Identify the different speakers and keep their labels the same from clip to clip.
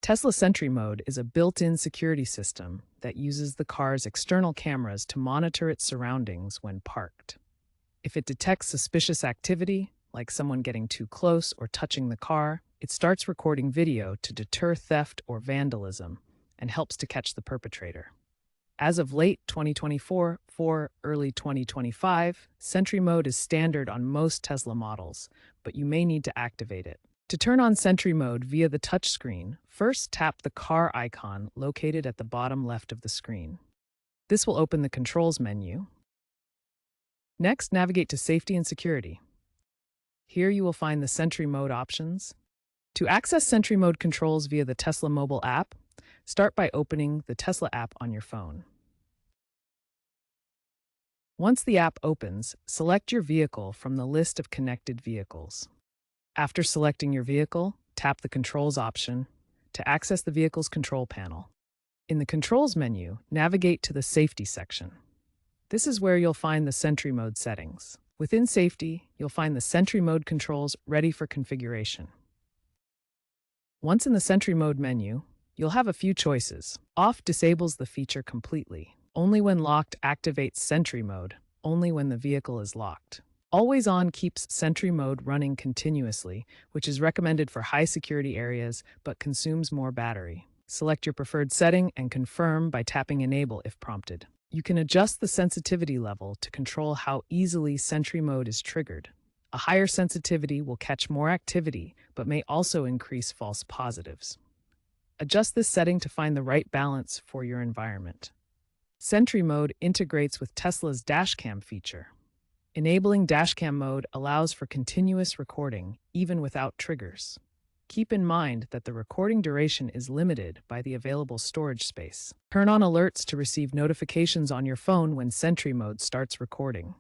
Speaker 1: Tesla Sentry Mode is a built-in security system that uses the car's external cameras to monitor its surroundings when parked. If it detects suspicious activity, like someone getting too close or touching the car, it starts recording video to deter theft or vandalism and helps to catch the perpetrator. As of late 2024 or early 2025, Sentry Mode is standard on most Tesla models, but you may need to activate it. To turn on Sentry Mode via the touchscreen, first tap the car icon located at the bottom left of the screen. This will open the Controls menu. Next, navigate to Safety and Security. Here you will find the Sentry Mode options. To access Sentry Mode controls via the Tesla mobile app, start by opening the Tesla app on your phone. Once the app opens, select your vehicle from the list of connected vehicles. After selecting your vehicle, tap the Controls option to access the vehicle's control panel. In the Controls menu, navigate to the Safety section. This is where you'll find the Sentry Mode settings. Within Safety, you'll find the Sentry Mode controls ready for configuration. Once in the Sentry Mode menu, you'll have a few choices. Off disables the feature completely. Only when locked activates Sentry Mode, only when the vehicle is locked. Always On keeps Sentry Mode running continuously, which is recommended for high security areas but consumes more battery. Select your preferred setting and confirm by tapping Enable if prompted. You can adjust the sensitivity level to control how easily Sentry Mode is triggered. A higher sensitivity will catch more activity but may also increase false positives. Adjust this setting to find the right balance for your environment. Sentry Mode integrates with Tesla's Dashcam feature. Enabling Dashcam mode allows for continuous recording, even without triggers. Keep in mind that the recording duration is limited by the available storage space. Turn on alerts to receive notifications on your phone when Sentry Mode starts recording.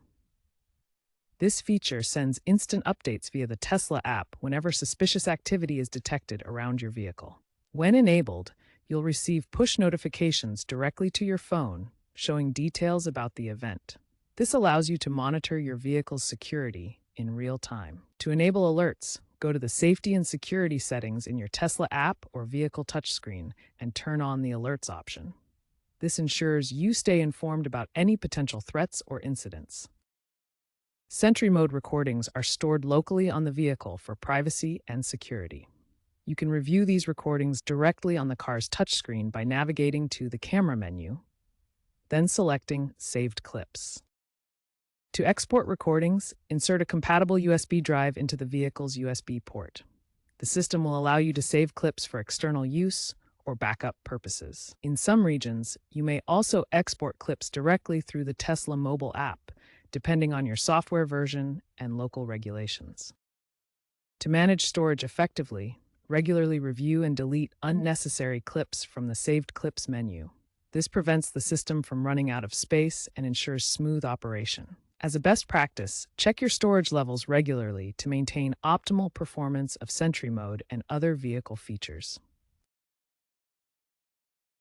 Speaker 1: This feature sends instant updates via the Tesla app whenever suspicious activity is detected around your vehicle. When enabled, you'll receive push notifications directly to your phone, showing details about the event. This allows you to monitor your vehicle's security in real time. To enable alerts, go to the Safety and Security settings in your Tesla app or vehicle touchscreen and turn on the Alerts option. This ensures you stay informed about any potential threats or incidents. Sentry Mode recordings are stored locally on the vehicle for privacy and security. You can review these recordings directly on the car's touchscreen by navigating to the Camera menu, then selecting Saved Clips. To export recordings, insert a compatible USB drive into the vehicle's USB port. The system will allow you to save clips for external use or backup purposes. In some regions, you may also export clips directly through the Tesla mobile app, depending on your software version and local regulations. To manage storage effectively, regularly review and delete unnecessary clips from the Saved Clips menu. This prevents the system from running out of space and ensures smooth operation. As a best practice, check your storage levels regularly to maintain optimal performance of Sentry Mode and other vehicle features.